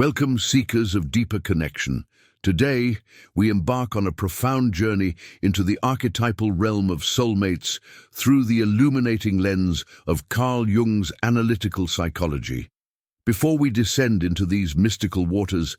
Welcome, seekers of deeper connection. Today, we embark on a profound journey into the archetypal realm of soulmates through the illuminating lens of Carl Jung's analytical psychology. Before we descend into these mystical waters,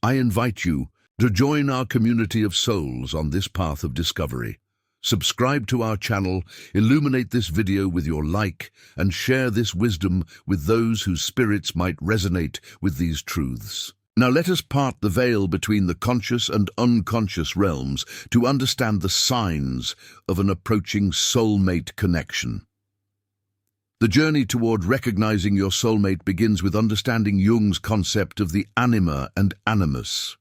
I invite you to join our community of souls on this path of discovery. Subscribe to our channel, illuminate this video with your like, and share this wisdom with those whose spirits might resonate with these truths. Now let us part the veil between the conscious and unconscious realms to understand the signs of an approaching soulmate connection. The journey toward recognizing your soulmate begins with understanding Jung's concept of the anima and animus,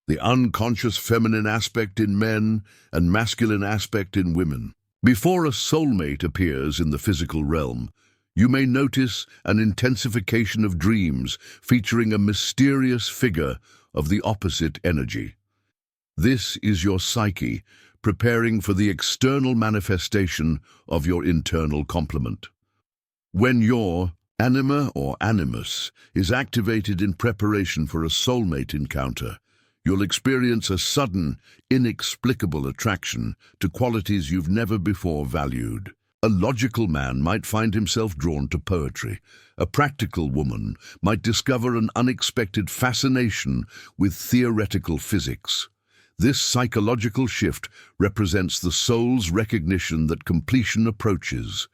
the unconscious feminine aspect in men and masculine aspect in women. Before a soulmate appears in the physical realm, you may notice an intensification of dreams featuring a mysterious figure of the opposite energy. This is your psyche preparing for the external manifestation of your internal complement. When your anima or animus is activated in preparation for a soulmate encounter, you'll experience a sudden, inexplicable attraction to qualities you've never before valued. A logical man might find himself drawn to poetry. A practical woman might discover an unexpected fascination with theoretical physics. This psychological shift represents the soul's recognition that completion approaches,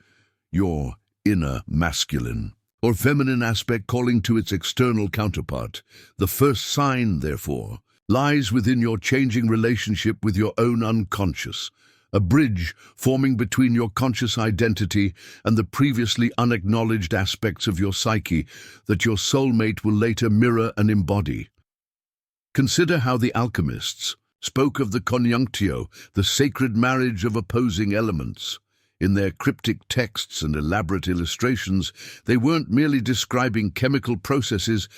your inner masculine or feminine aspect calling to its external counterpart. The first sign, therefore, lies within your changing relationship with your own unconscious, a bridge forming between your conscious identity and the previously unacknowledged aspects of your psyche that your soulmate will later mirror and embody. Consider how the alchemists spoke of the conjunctio, the sacred marriage of opposing elements. In their cryptic texts and elaborate illustrations, they weren't merely describing chemical processes,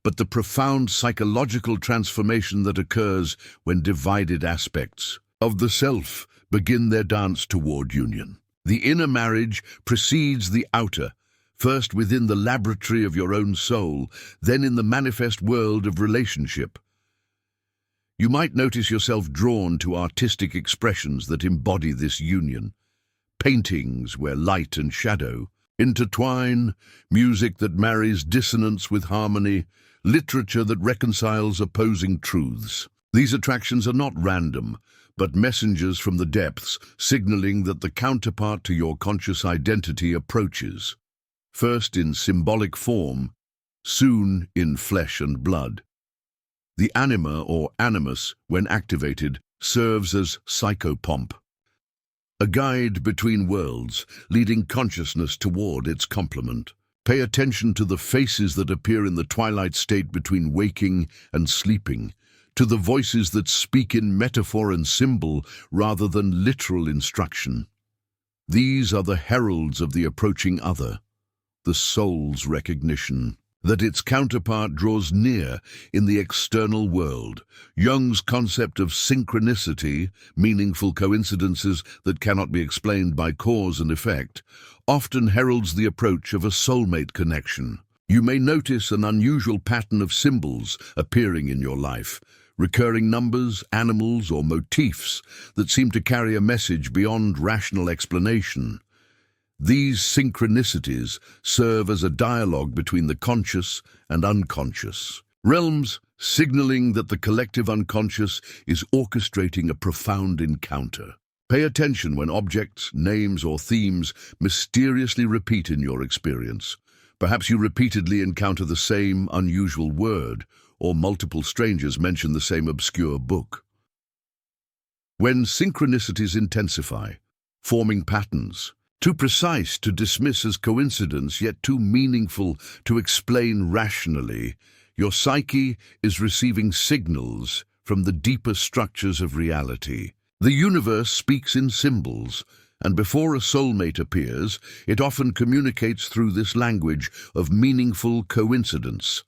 but the profound psychological transformation that occurs when divided aspects of the self begin their dance toward union. The inner marriage precedes the outer, first within the laboratory of your own soul, then in the manifest world of relationship. You might notice yourself drawn to artistic expressions that embody this union. Paintings where light and shadow intertwine, music that marries dissonance with harmony, literature that reconciles opposing truths. These attractions are not random, but messengers from the depths, signaling that the counterpart to your conscious identity approaches, first in symbolic form, soon in flesh and blood. The anima or animus, when activated, serves as psychopomp, a guide between worlds, leading consciousness toward its complement. Pay attention to the faces that appear in the twilight state between waking and sleeping, to the voices that speak in metaphor and symbol rather than literal instruction. These are the heralds of the approaching other, the soul's recognition that its counterpart draws near in the external world. Jung's concept of synchronicity, meaningful coincidences that cannot be explained by cause and effect, often heralds the approach of a soulmate connection. You may notice an unusual pattern of symbols appearing in your life, recurring numbers, animals, or motifs that seem to carry a message beyond rational explanation. These synchronicities serve as a dialogue between the conscious and unconscious realms, signaling that the collective unconscious is orchestrating a profound encounter. Pay attention when objects, names, or themes mysteriously repeat in your experience. Perhaps you repeatedly encounter the same unusual word, or multiple strangers mention the same obscure book. When synchronicities intensify, forming patterns, too precise to dismiss as coincidence, yet too meaningful to explain rationally, your psyche is receiving signals from the deeper structures of reality. The universe speaks in symbols, and before a soulmate appears, it often communicates through this language of meaningful coincidence,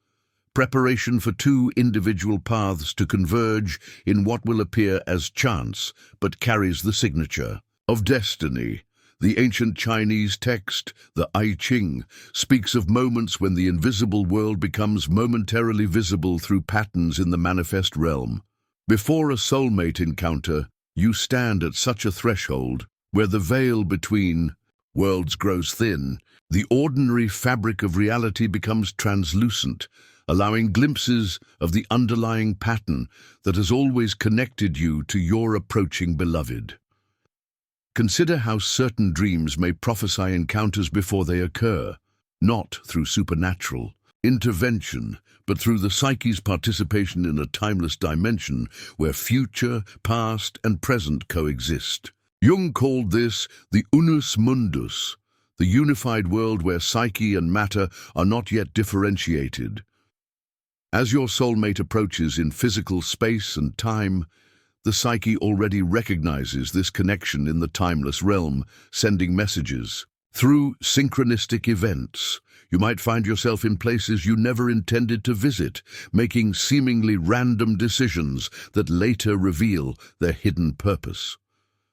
preparation for two individual paths to converge in what will appear as chance, but carries the signature of destiny. The ancient Chinese text, the I Ching, speaks of moments when the invisible world becomes momentarily visible through patterns in the manifest realm. Before a soulmate encounter, you stand at such a threshold where the veil between worlds grows thin. The ordinary fabric of reality becomes translucent, allowing glimpses of the underlying pattern that has always connected you to your approaching beloved. Consider how certain dreams may prophesy encounters before they occur, not through supernatural intervention, but through the psyche's participation in a timeless dimension where future, past, and present coexist. Jung called this the unus mundus, the unified world where psyche and matter are not yet differentiated. As your soulmate approaches in physical space and time, the psyche already recognizes this connection in the timeless realm, sending messages. Through synchronistic events, you might find yourself in places you never intended to visit, making seemingly random decisions that later reveal their hidden purpose.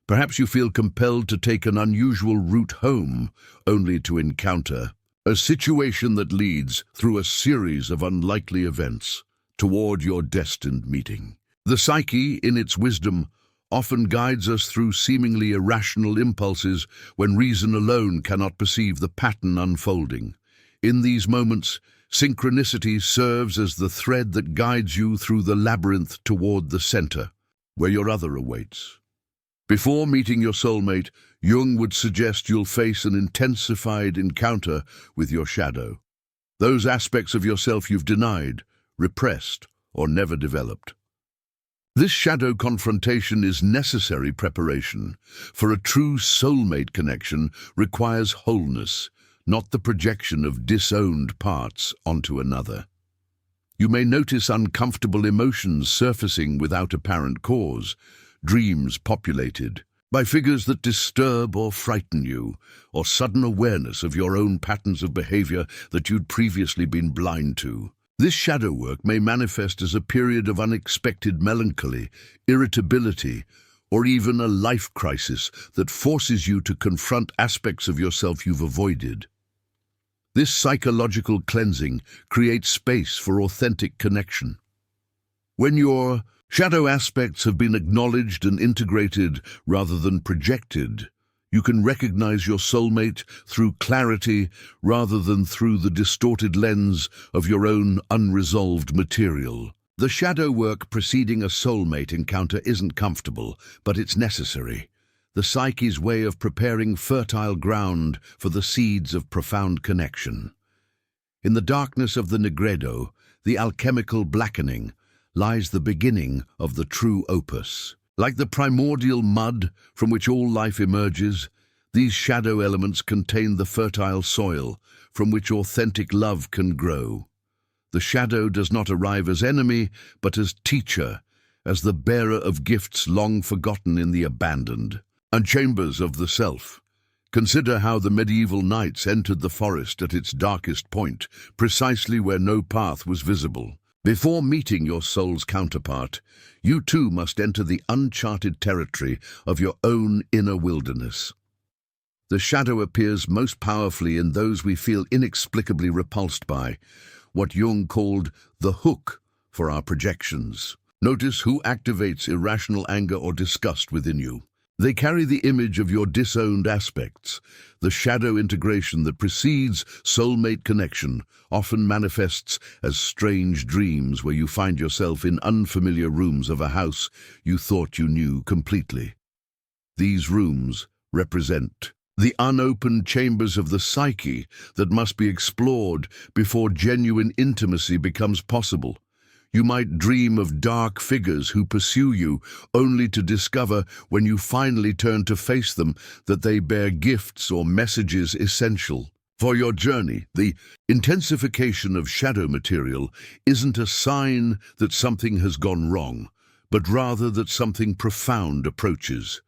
Perhaps you feel compelled to take an unusual route home, only to encounter a situation that leads through a series of unlikely events toward your destined meeting. The psyche, in its wisdom, often guides us through seemingly irrational impulses when reason alone cannot perceive the pattern unfolding. In these moments, synchronicity serves as the thread that guides you through the labyrinth toward the center, where your other awaits. Before meeting your soulmate, Jung would suggest you'll face an intensified encounter with your shadow. Those aspects of yourself you've denied, repressed, or never developed. This shadow confrontation is necessary preparation, for a true soulmate connection requires wholeness, not the projection of disowned parts onto another. You may notice uncomfortable emotions surfacing without apparent cause, dreams populated by figures that disturb or frighten you, or sudden awareness of your own patterns of behavior that you'd previously been blind to. This shadow work may manifest as a period of unexpected melancholy, irritability, or even a life crisis that forces you to confront aspects of yourself you've avoided. This psychological cleansing creates space for authentic connection. When your shadow aspects have been acknowledged and integrated rather than projected, you can recognize your soulmate through clarity rather than through the distorted lens of your own unresolved material. The shadow work preceding a soulmate encounter isn't comfortable, but it's necessary. The psyche's way of preparing fertile ground for the seeds of profound connection. In the darkness of the nigredo, the alchemical blackening, lies the beginning of the true opus. Like the primordial mud from which all life emerges, these shadow elements contain the fertile soil from which authentic love can grow. The shadow does not arrive as enemy, but as teacher, as the bearer of gifts long forgotten in the abandoned and chambers of the self. Consider how the medieval knights entered the forest at its darkest point, precisely where no path was visible. Before meeting your soul's counterpart, you too must enter the uncharted territory of your own inner wilderness. The shadow appears most powerfully in those we feel inexplicably repulsed by, what Jung called the hook for our projections. Notice who activates irrational anger or disgust within you. They carry the image of your disowned aspects. The shadow integration that precedes soulmate connection often manifests as strange dreams where you find yourself in unfamiliar rooms of a house you thought you knew completely. These rooms represent the unopened chambers of the psyche that must be explored before genuine intimacy becomes possible. You might dream of dark figures who pursue you, only to discover when you finally turn to face them that they bear gifts or messages essential for your journey. The intensification of shadow material isn't a sign that something has gone wrong, but rather that something profound approaches.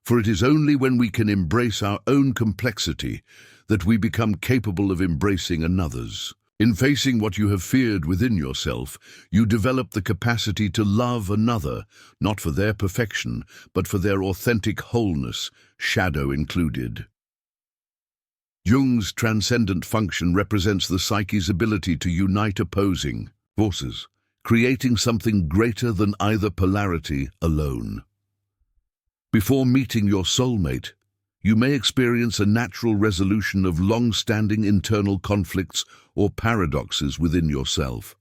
For it is only when we can embrace our own complexity that we become capable of embracing another's. In facing what you have feared within yourself, you develop the capacity to love another, not for their perfection, but for their authentic wholeness, shadow included. Jung's transcendent function represents the psyche's ability to unite opposing forces, creating something greater than either polarity alone. Before meeting your soulmate, you may experience a natural resolution of long-standing internal conflicts or paradoxes within yourself.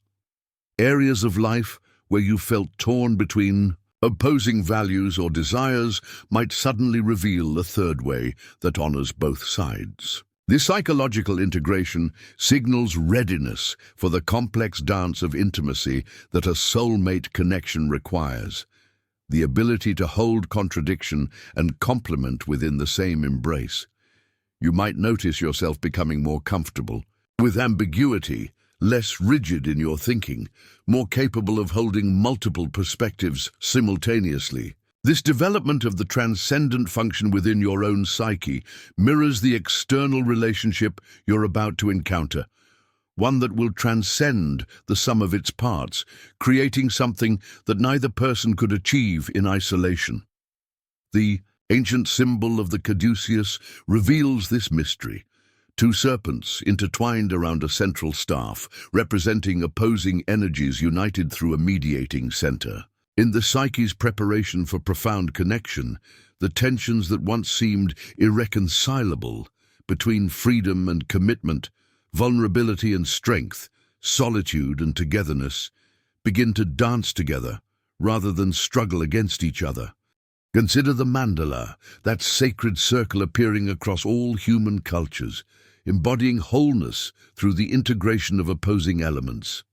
Areas of life where you felt torn between opposing values or desires might suddenly reveal a third way that honors both sides. This psychological integration signals readiness for the complex dance of intimacy that a soulmate connection requires, the ability to hold contradiction and complement within the same embrace. You might notice yourself becoming more comfortable with ambiguity, less rigid in your thinking, more capable of holding multiple perspectives simultaneously. This development of the transcendent function within your own psyche mirrors the external relationship you're about to encounter, one that will transcend the sum of its parts, creating something that neither person could achieve in isolation. The ancient symbol of the caduceus reveals this mystery. Two serpents intertwined around a central staff, representing opposing energies united through a mediating center. In the psyche's preparation for profound connection, the tensions that once seemed irreconcilable between freedom and commitment, vulnerability and strength, solitude and togetherness, begin to dance together rather than struggle against each other. Consider the mandala, that sacred circle appearing across all human cultures, embodying wholeness through the integration of opposing elements.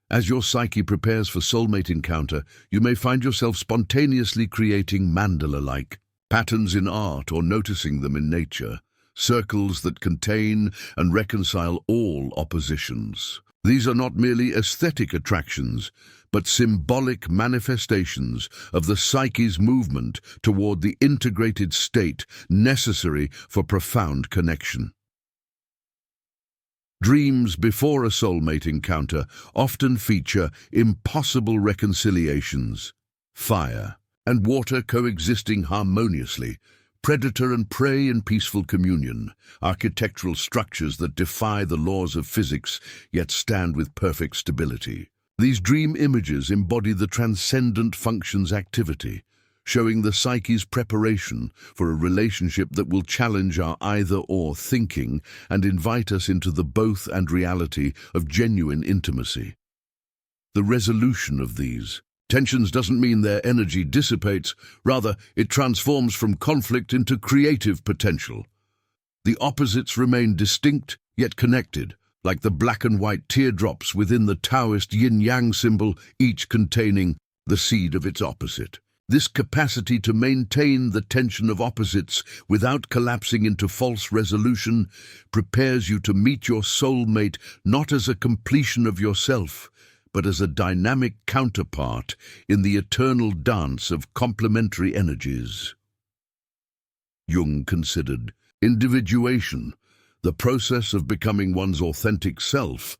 As your psyche prepares for soulmate encounter, you may find yourself spontaneously creating mandala-like patterns in art or noticing them in nature, circles that contain and reconcile all oppositions. These are not merely aesthetic attractions, but symbolic manifestations of the psyche's movement toward the integrated state necessary for profound connection. Dreams before a soulmate encounter often feature impossible reconciliations, fire and water coexisting harmoniously, predator and prey in peaceful communion, architectural structures that defy the laws of physics yet stand with perfect stability. These dream images embody the transcendent function's activity, showing the psyche's preparation for a relationship that will challenge our either-or thinking and invite us into the both and reality of genuine intimacy. The resolution of these tensions doesn't mean their energy dissipates, rather it transforms from conflict into creative potential. The opposites remain distinct yet connected, like the black and white teardrops within the Taoist yin-yang symbol, each containing the seed of its opposite. This capacity to maintain the tension of opposites without collapsing into false resolution prepares you to meet your soulmate not as a completion of yourself, but as a dynamic counterpart in the eternal dance of complementary energies. Jung considered individuation, the process of becoming one's authentic self,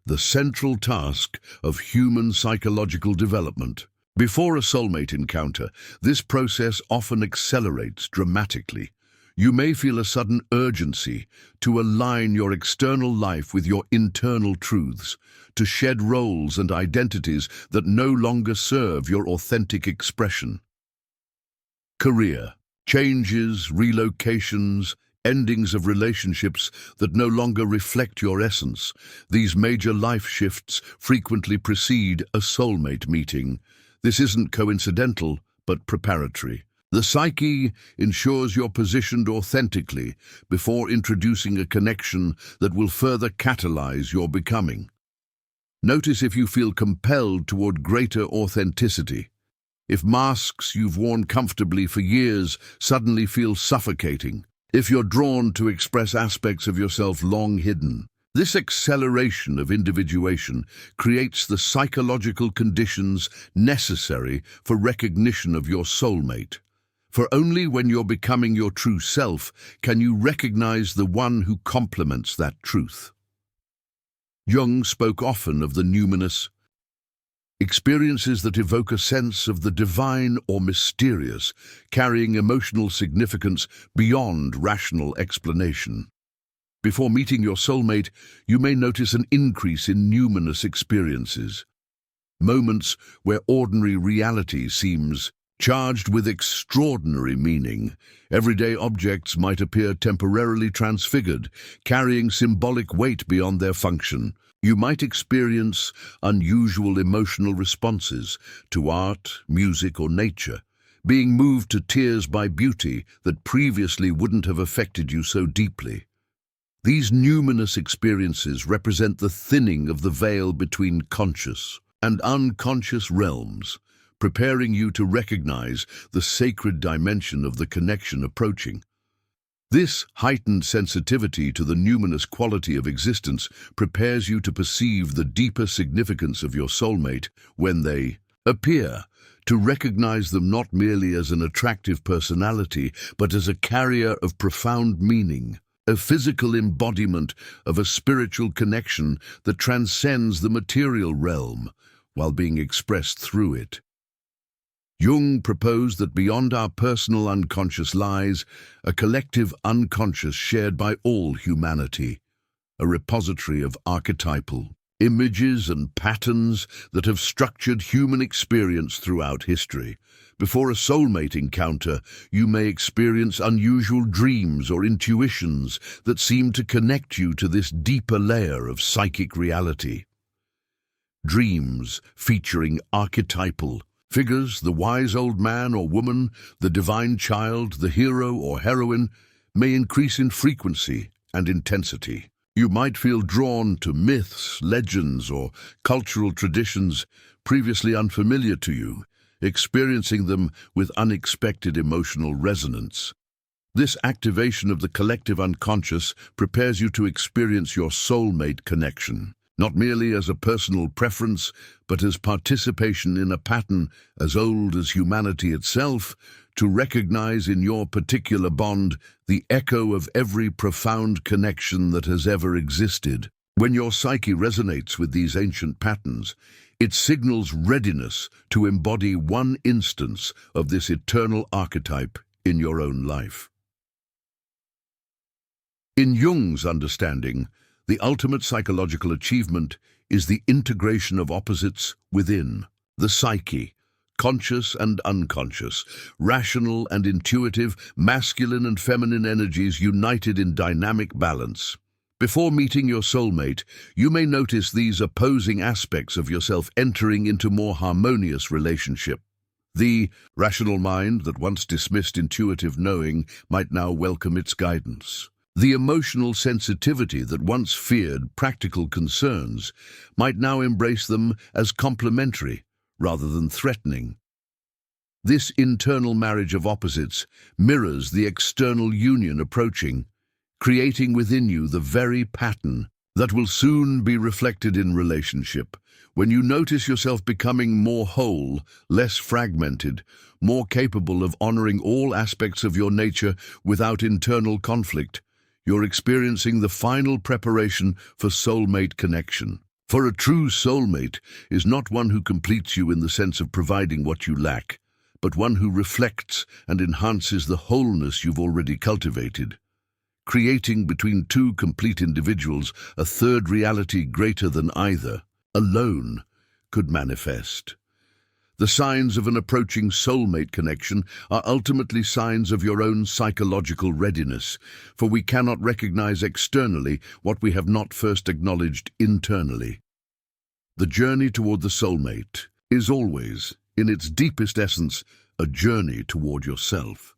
the central task of human psychological development. Before a soulmate encounter, this process often accelerates dramatically. You may feel a sudden urgency to align your external life with your internal truths, to shed roles and identities that no longer serve your authentic expression. Career changes, relocations, endings of relationships that no longer reflect your essence. These major life shifts frequently precede a soulmate meeting. This isn't coincidental, but preparatory. The psyche ensures you're positioned authentically before introducing a connection that will further catalyze your becoming. Notice if you feel compelled toward greater authenticity. If masks you've worn comfortably for years suddenly feel suffocating. If you're drawn to express aspects of yourself long hidden. This acceleration of individuation creates the psychological conditions necessary for recognition of your soulmate. For only when you're becoming your true self can you recognize the one who complements that truth. Jung spoke often of the numinous, experiences that evoke a sense of the divine or mysterious, carrying emotional significance beyond rational explanation. Before meeting your soulmate, you may notice an increase in numinous experiences, moments where ordinary reality seems charged with extraordinary meaning. Everyday objects might appear temporarily transfigured, carrying symbolic weight beyond their function. You might experience unusual emotional responses to art, music, or nature, being moved to tears by beauty that previously wouldn't have affected you so deeply. These numinous experiences represent the thinning of the veil between conscious and unconscious realms, preparing you to recognize the sacred dimension of the connection approaching. This heightened sensitivity to the numinous quality of existence prepares you to perceive the deeper significance of your soulmate when they appear, to recognize them not merely as an attractive personality, but as a carrier of profound meaning, a physical embodiment of a spiritual connection that transcends the material realm while being expressed through it. Jung proposed that beyond our personal unconscious lies a collective unconscious shared by all humanity, a repository of archetypal images and patterns that have structured human experience throughout history. Before a soulmate encounter, you may experience unusual dreams or intuitions that seem to connect you to this deeper layer of psychic reality. Dreams featuring archetypal figures, the wise old man or woman, the divine child, the hero or heroine, may increase in frequency and intensity. You might feel drawn to myths, legends, or cultural traditions previously unfamiliar to you, experiencing them with unexpected emotional resonance. This activation of the collective unconscious prepares you to experience your soulmate connection, not merely as a personal preference, but as participation in a pattern as old as humanity itself, to recognize in your particular bond the echo of every profound connection that has ever existed. When your psyche resonates with these ancient patterns, it signals readiness to embody one instance of this eternal archetype in your own life. In Jung's understanding, the ultimate psychological achievement is the integration of opposites within the psyche, conscious and unconscious, rational and intuitive, masculine and feminine energies united in dynamic balance. Before meeting your soulmate, you may notice these opposing aspects of yourself entering into more harmonious relationship. The rational mind that once dismissed intuitive knowing might now welcome its guidance. The emotional sensitivity that once feared practical concerns might now embrace them as complementary rather than threatening. This internal marriage of opposites mirrors the external union approaching, creating within you the very pattern that will soon be reflected in relationship. When you notice yourself becoming more whole, less fragmented, more capable of honoring all aspects of your nature without internal conflict, you're experiencing the final preparation for soulmate connection. For a true soulmate is not one who completes you in the sense of providing what you lack, but one who reflects and enhances the wholeness you've already cultivated, creating between two complete individuals a third reality greater than either alone could manifest. The signs of an approaching soulmate connection are ultimately signs of your own psychological readiness, for we cannot recognize externally what we have not first acknowledged internally. The journey toward the soulmate is always, in its deepest essence, a journey toward yourself.